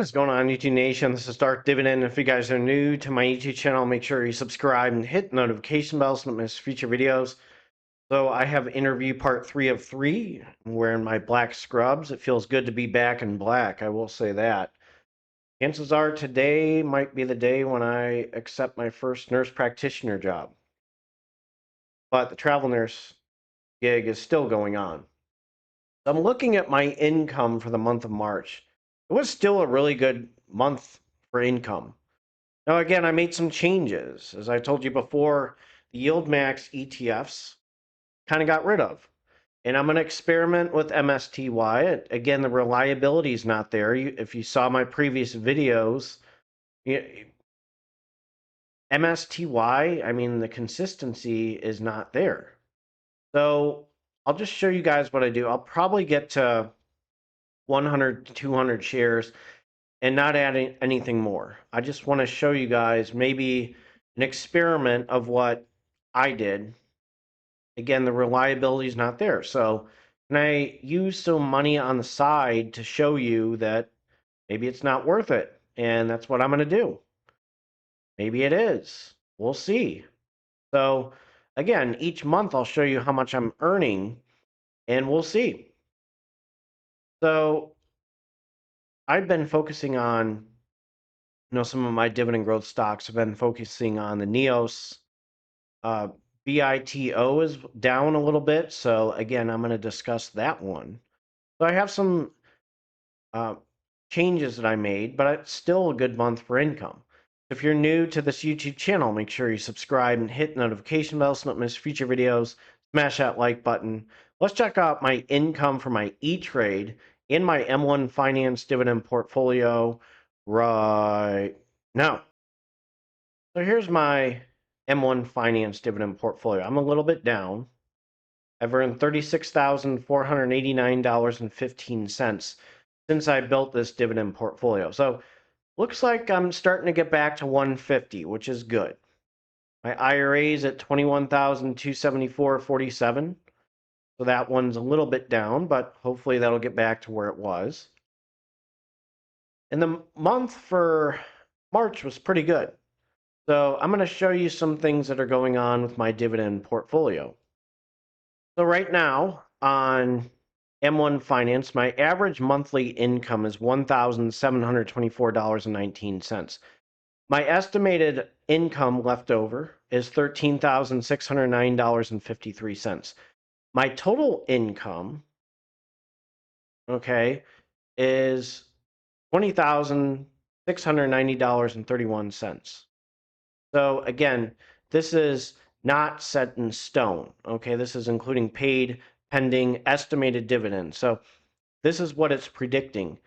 What's going on, YouTube Nation? This is Dark Dividend. If you guys are new to my YouTube channel, make sure you subscribe and hit the notification bell so you don't miss future videos. So I have interview part 3 of 3. I'm wearing my black scrubs. It feels good to be back in black, I will say that. Chances are today might be the day when I accept my first nurse practitioner job. But the travel nurse gig is still going on. I'm looking at my income for the month of March. It was still a really good month for income. Now, again, I made some changes. As I told you before, the YieldMax ETFs kind of got rid of. And I'm going to experiment with MSTY. Again, the reliability is not there. If you saw my previous videos, MSTY, I mean, the consistency is not there. So I'll just show you guys what I do. I'll probably get to 100 to 200 shares and not adding anything more. I just want to show you guys maybe an experiment of what I did. Again, the reliability is not there. So can I use some money on the side to show you that maybe it's not worth it? And that's what I'm going to do. Maybe it is. We'll see. So again, each month I'll show you how much I'm earning and we'll see. So I've been focusing on, some of my dividend growth stocks. Have been focusing on the NEOS. BITO is down a little bit. So again, I'm going to discuss that one. So I have some changes that I made, but it's still a good month for income. If you're new to this YouTube channel, make sure you subscribe and hit the notification bell so you don't miss future videos. Smash that like button. Let's check out my income for my ETrade in my M1 Finance dividend portfolio right now. So here's my M1 Finance dividend portfolio. I'm a little bit down. I've earned $36,489.15 since I built this dividend portfolio. So looks like I'm starting to get back to 150, which is good. My IRA is at 21,274.47. So that one's a little bit down, but hopefully that'll get back to where it was. And the month for March was pretty good. So I'm going to show you some things that are going on with my dividend portfolio. So right now on M1 Finance, my average monthly income is $1,724.19. My estimated income left over is $13,609.53. My total income, okay, is $20,690.31. So again, this is not set in stone. Okay, this is including paid, pending, estimated dividends. So this is what it's predicting.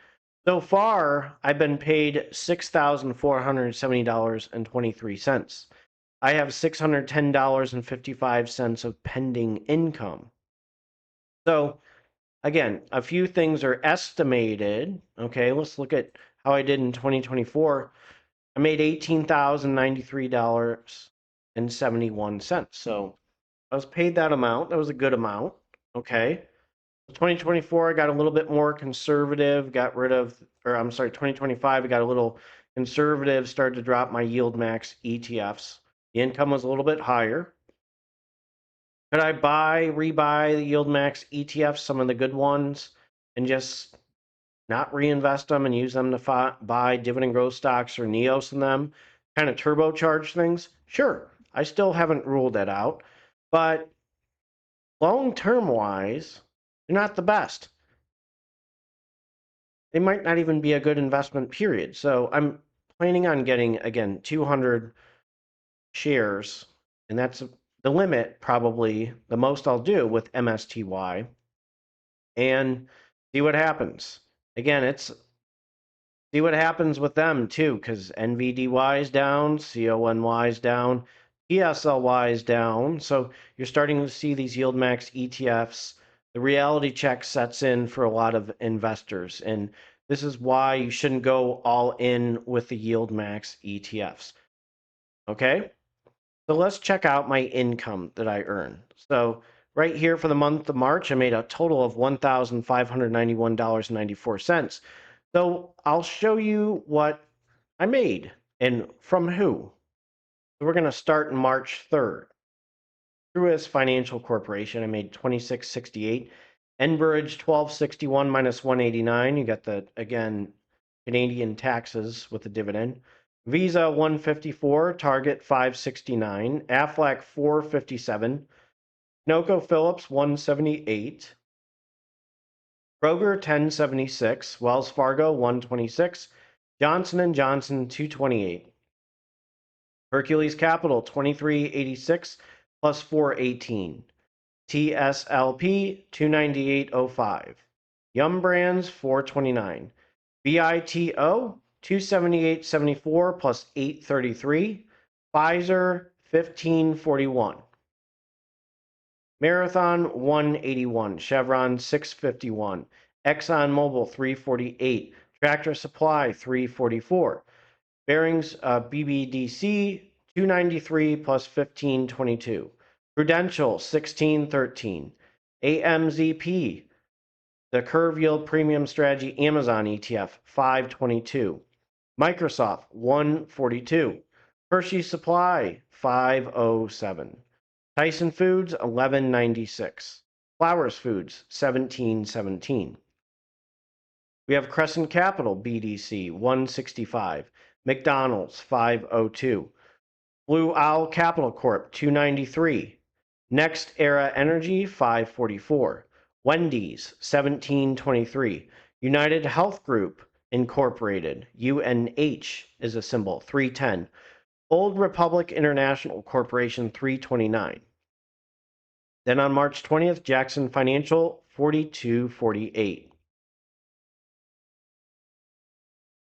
So far, I've been paid $6,470.23. I have $610.55 of pending income. So again, a few things are estimated. Okay, let's look at how I did in 2024. I made $18,093.71. So I was paid that amount. That was a good amount. Okay. 2024, I got a little bit more conservative, 2025, I got a little conservative, started to drop my YieldMax ETFs. The income was a little bit higher. Could I rebuy the YieldMax ETFs, some of the good ones, and just not reinvest them and use them to buy dividend growth stocks or NEOS in them, kind of turbocharge things? Sure, I still haven't ruled that out, but long-term wise, they're not the best. They might not even be a good investment, period. So I'm planning on getting, again, 200 shares, and that's the limit, probably the most I'll do with MSTY, and see what happens. Again, see what happens with them too, because NVDY is down, CONY is down, PSLY is down. So you're starting to see these YieldMax ETFs. The reality check sets in for a lot of investors, and this is why you shouldn't go all in with the YieldMax ETFs. Okay, so let's check out my income that I earn. So right here for the month of March, I made a total of $1,591.94. So I'll show you what I made and from who. So we're going to start in March 3rd. Truist Financial Corporation, I made 2668. Enbridge 1261 minus 189. You got the, again, Canadian taxes with the dividend. Visa 154, Target 569, Aflac 457, ConocoPhillips 178, Kroger 1076, Wells Fargo 126, Johnson & Johnson 228, Hercules Capital 2386 plus 418, TSLP 298.05, Yum Brands 429, BITO 278.74 plus 833, Pfizer 1541, Marathon 181, Chevron 651, ExxonMobil 348, Tractor Supply 344, Bearings BBDC 293 plus 1522, Prudential 1613, AMZP, the Curve Yield Premium Strategy Amazon ETF 522, Microsoft 142, Hershey Supply 507, Tyson Foods 1196, Flowers Foods 1717. We have Crescent Capital BDC 165, McDonald's 502, Blue Owl Capital Corp 293, Next Era Energy 544, Wendy's 1723, United Health Group Incorporated UNH is a symbol 310, Old Republic International Corporation 329. Then on March 20th, Jackson Financial 4248.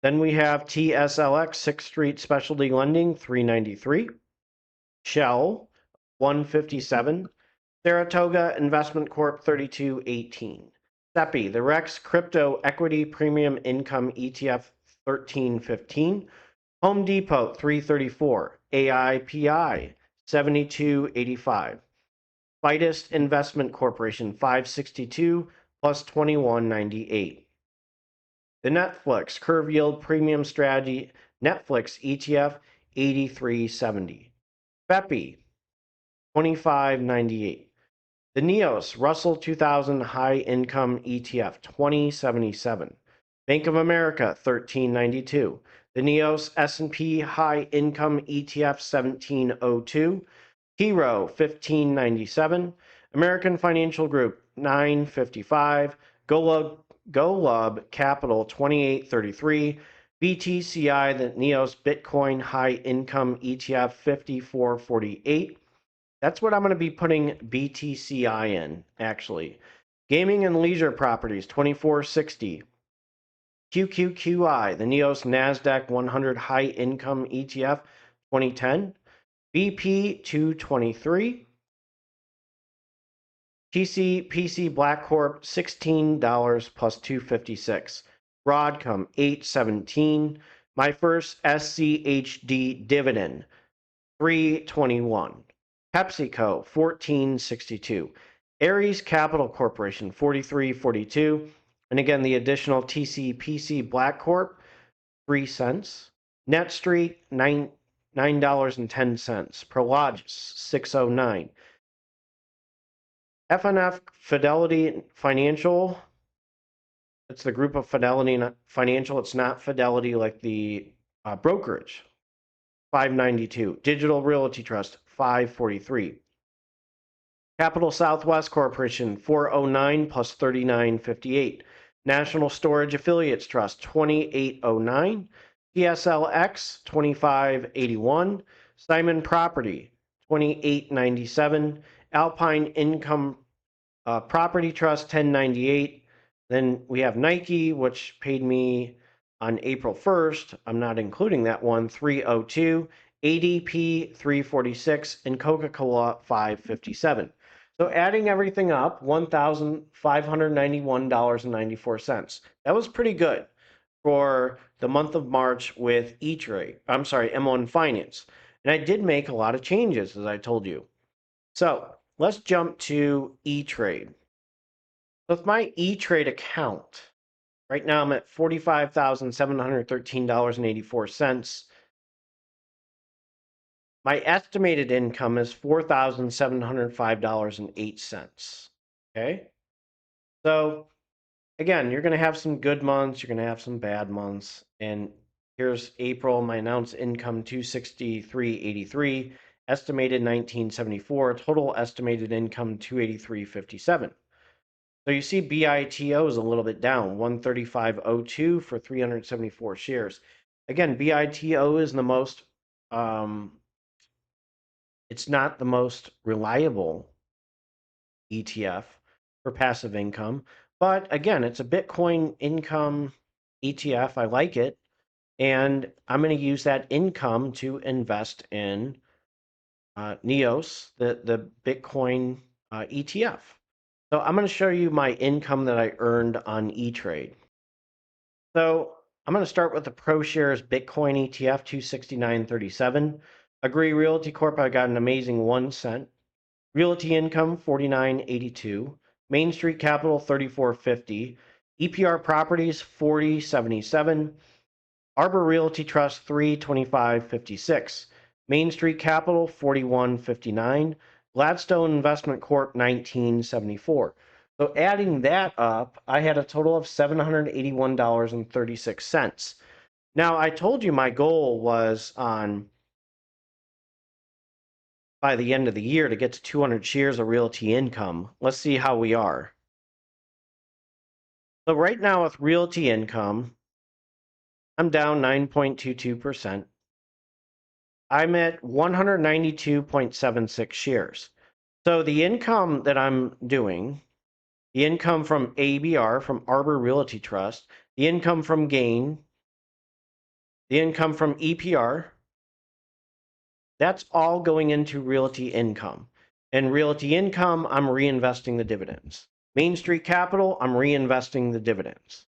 Then we have TSLX 6th Street Specialty Lending 393, Shell 157, Saratoga Investment Corp 3218, SEPI, the Rex Crypto Equity Premium Income ETF 1315, Home Depot 334, AIPI 7285, Fidest Investment Corporation 562 plus 2198. The Netflix Curve Yield Premium Strategy Netflix ETF 8370. FEPI 2598. The NEOS Russell 2000 High Income ETF 2077. Bank of America 1392. The NEOS S&P High Income ETF 1702. Hero 1597. American Financial Group 955. Golub Capital 2833, BTCI, the NEOS Bitcoin High Income ETF 5448. That's what I'm going to be putting BTCI in, actually. Gaming and Leisure Properties 2460, QQQI, the NEOS NASDAQ 100 High Income ETF 2010, BP 223, TCPC Black Corp $16 plus 256. Broadcom 817. My first SCHD dividend 321. PepsiCo 1462. Ares Capital Corporation 4342. And again, the additional TCPC Black Corp 3 cents. NetStreet $9.10. Prologis 609. FNF Fidelity Financial. It's the group of Fidelity Financial. It's not Fidelity like the brokerage. 592. Digital Realty Trust 543. Capital Southwest Corporation 409 plus 3958. National Storage Affiliates Trust 2809. TSLX 2581. Simon Property 2897. Alpine Income Property Trust 1098. Then we have Nike, which paid me on April 1st. I'm not including that one. 302, ADP 346, and Coca-Cola 557. So adding everything up, $1,591.94. That was pretty good for the month of March with ETrade. I'm sorry, M1 Finance. And I did make a lot of changes, as I told you. So let's jump to ETrade. With my ETrade account, Right now I'm at $45,713.84. My estimated income is $4,705.08. Okay. So again, you're going to have some good months, you're going to have some bad months. And here's April, my announced income 263.83, estimated 1974, total estimated income 283.57. So you see BITO is a little bit down, 135.02 for 374 shares. Again, BITO is the most it's not the most reliable ETF for passive income. But again, it's a Bitcoin income ETF. I like it. And I'm going to use that income to invest in NEOS, the Bitcoin ETF. So I'm going to show you my income that I earned on ETrade. So I'm going to start with the ProShares Bitcoin ETF 269.37. Agree Realty Corp, I got an amazing 1 cent. Realty Income 49.82, Main Street Capital 34.50, EPR Properties 40.77, Arbor Realty Trust 325.56, Main Street Capital 41.59, Gladstone Investment Corp 19.74. So adding that up, I had a total of $781.36. Now I told you my goal was on by the end of the year to get to 200 shares of Realty Income. Let's see how we are. So right now with Realty Income, I'm down 9.22%. I'm at 192.76 shares. So the income that I'm doing, the income from ABR, from Arbor Realty Trust, the income from Gain, the income from EPR, that's all going into Realty Income. And Realty Income, I'm reinvesting the dividends. Main Street Capital, I'm reinvesting the dividends.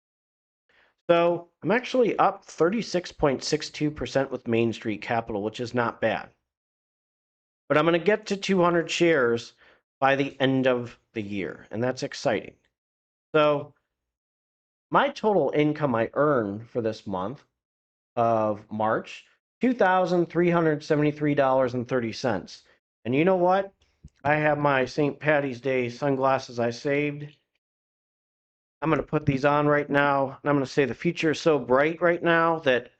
So I'm actually up 36.62% with Main Street Capital, which is not bad. But I'm going to get to 200 shares by the end of the year, and that's exciting. So my total income I earned for this month of March, $2,373.30. And you know what? I have my St. Patty's Day sunglasses I saved. I'm going to put these on right now. And I'm going to say the future is so bright right now that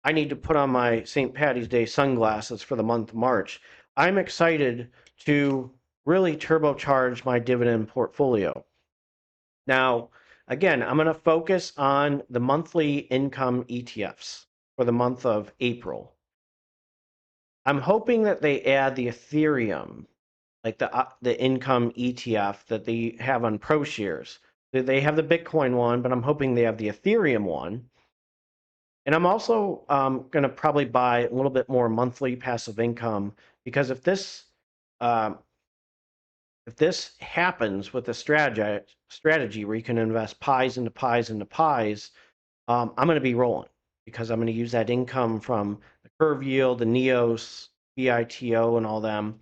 I need to put on my St. Patty's Day sunglasses for the month of March. I'm excited to really turbocharge my dividend portfolio. Now, again, I'm going to focus on the monthly income ETFs for the month of April. I'm hoping that they add the Ethereum, like the income ETF that they have on ProShares. They have the Bitcoin one, but I'm hoping they have the Ethereum one. And I'm also going to probably buy a little bit more monthly passive income, because if this happens with the strategy where you can invest pies into pies into pies, I'm going to be rolling, because I'm going to use that income from the curve yield, the NEOS, BITO, and all them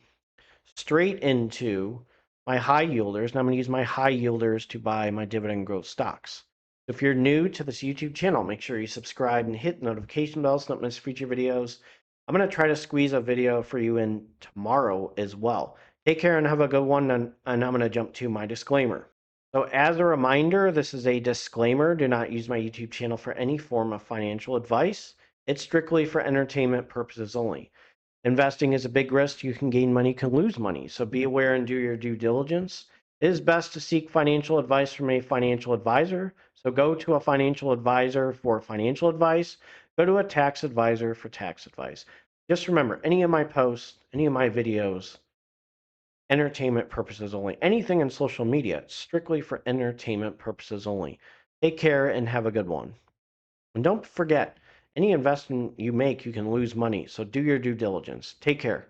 straight into my high yielders, and I'm going to use my high yielders to buy my dividend growth stocks. If you're new to this YouTube channel, make sure you subscribe and hit the notification bell so you don't miss future videos. I'm going to try to squeeze a video for you in tomorrow as well. Take care and have a good one, and I'm going to jump to my disclaimer. So as a reminder, this is a disclaimer. Do not use my YouTube channel for any form of financial advice. It's strictly for entertainment purposes only. Investing is a big risk. You can gain money, can lose money. So be aware and do your due diligence. It is best to seek financial advice from a financial advisor. So go to a financial advisor for financial advice. Go to a tax advisor for tax advice. Just remember, any of my posts, any of my videos, entertainment purposes only. Anything in social media, strictly for entertainment purposes only. Take care and have a good one. And don't forget, any investment you make, you can lose money. So do your due diligence. Take care.